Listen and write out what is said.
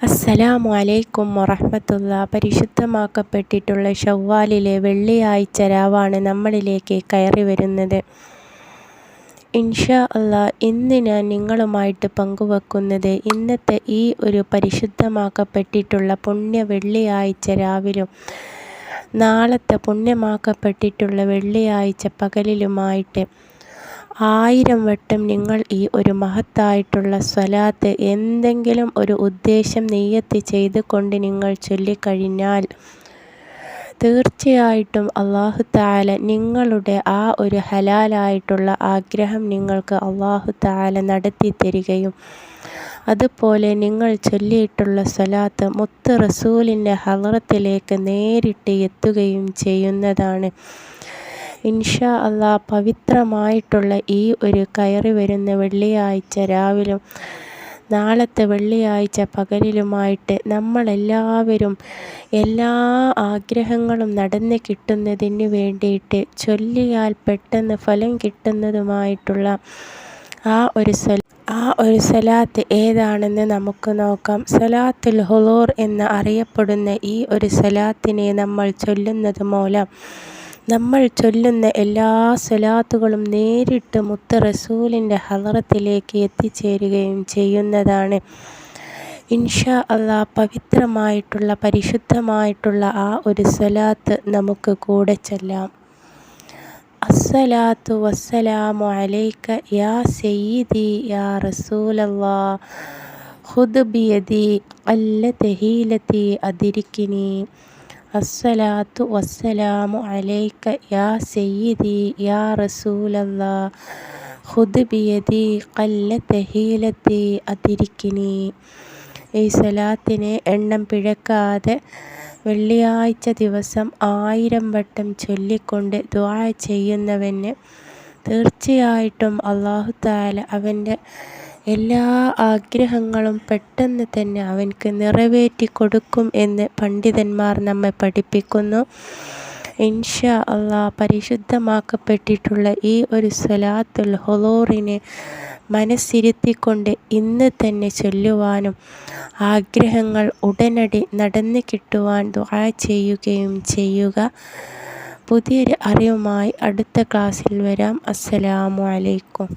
അസ്സലാമു അലൈക്കും വറഹ്മത്തുള്ളാഹി. പരിശുദ്ധമാക്കപ്പെട്ടിട്ടുള്ള ശവ്വാലിലെ വെള്ളിയാഴ്ച രാവാണ് നമ്മളിലേക്ക് കയറി വരുന്നത്. ഇൻഷാ അല്ലാഹ് ഇന്ന് ഞാൻ നിങ്ങളുമായിട്ട് പങ്കുവെക്കുന്നത് ഇന്നത്തെ ഈ ഒരു പരിശുദ്ധമാക്കപ്പെട്ടിട്ടുള്ള പുണ്യ വെള്ളിയാഴ്ച രാവിലും നാളത്തെ പുണ്യമാക്കപ്പെട്ടിട്ടുള്ള വെള്ളിയാഴ്ച പകലിലുമായിട്ട് 1000 വട്ടം നിങ്ങൾ ഈ ഒരു മഹത്തായിട്ടുള്ള സ്വലാത്ത് എന്തെങ്കിലും ഒരു ഉദ്ദേശം നിയ്യത്ത് ചെയ്തുകൊണ്ട് നിങ്ങൾ ചൊല്ലിക്കഴിഞ്ഞാൽ തീർച്ചയായിട്ടും അല്ലാഹു തആല നിങ്ങളുടെ ആ ഒരു ഹലാലായിട്ടുള്ള ആഗ്രഹം നിങ്ങൾക്ക് അല്ലാഹു തആല നടത്തി തരികയും അതുപോലെ നിങ്ങൾ ചൊല്ലിയിട്ടുള്ള സ്വലാത്ത് മുത്ത് റസൂലിൻ്റെ ഹളറത്തിലേക്ക് നേരിട്ട് എത്തുകയും ചെയ്യുന്നതാണ്. ഇൻഷാ അല്ലാഹ് പവിത്രമായിട്ടുള്ള ഈ ഒരു കയറി വരുന്ന വെള്ളിയാഴ്ച രാവിലും നാളത്തെ വെള്ളിയാഴ്ച പകലിലുമായിട്ട് നമ്മളെല്ലാവരും എല്ലാ ആഗ്രഹങ്ങളും നടന്ന് കിട്ടുന്നതിന് വേണ്ടിയിട്ട് ചൊല്ലിയാൽ പെട്ടെന്ന് ഫലം കിട്ടുന്നതുമായിട്ടുള്ള ആ ഒരു സ്വലാത്ത് ഏതാണെന്ന് നമുക്ക് നോക്കാം. സ്വലാത്തുൽ ഹുളൂർ എന്ന് അറിയപ്പെടുന്ന ഈ ഒരു സ്വലാത്തിനെ നമ്മൾ ചൊല്ലുന്നത് മൂലം നമ്മൾ ചൊല്ലുന്ന എല്ലാ സ്വലാത്തുകളും നേരിട്ട് മുത്ത് റസൂലിൻ്റെ ഹളറത്തിലേക്ക് എത്തിച്ചേരുകയും ചെയ്യുന്നതാണ്. ഇൻഷാ അല്ലാഹ് പവിത്രമായിട്ടുള്ള പരിശുദ്ധമായിട്ടുള്ള ആ ഒരു സ്വലാത്ത് നമുക്ക് കൂടെ ചൊല്ലാം. അസ്സലാത്തു വസ്സലാമു അലൈക യാ സയ്യിദി യാ റസൂലല്ലാഹ് ഖുദ് ബിയദി അല്ലതി ഹീലതി അദ്രിക്കിനി. അസ്സലാത്തു വസ്സലാമു അലൈക യാ സയ്യിദി യാ റസൂലല്ലാഹ് ഖുദ് ബിയദി ഖല്ലത ഹീലതി അദ്രിക്കിനി. ഈ സ്വലാത്തിനെ എണ്ണം പിഴക്കാതെ വെള്ളിയാഴ്ച ദിവസം 1000 വട്ടം ചൊല്ലിക്കൊണ്ട് ദുആ ചെയ്യുന്നവന് തീർച്ചയായിട്ടും അല്ലാഹു തആല അവൻ്റെ എല്ലാ ആഗ്രഹങ്ങളും പെട്ടെന്ന് തന്നെ അവൻക്ക് നിറവേറ്റി കൊടുക്കും എന്ന് പണ്ഡിതന്മാർ നമ്മെ പഠിപ്പിക്കുന്നു. ഇൻഷാ അല്ലാഹ് പരിശുദ്ധമാക്കപ്പെട്ടിട്ടുള്ള ഈ ഒരു സ്വലാത്തുൽ ഹുളൂറിനെ മനസ്സിരുത്തിക്കൊണ്ട് ഇന്ന് തന്നെ ചൊല്ലുവാനും ആഗ്രഹങ്ങൾ ഉടനടി നടന്നു കിട്ടുവാൻ ദുആ ചെയ്യുകയും ചെയ്യുക. പുതിയൊരു അറിവുമായി അടുത്ത ക്ലാസ്സിൽ വരാം. അസ്സലാമു അലൈക്കും.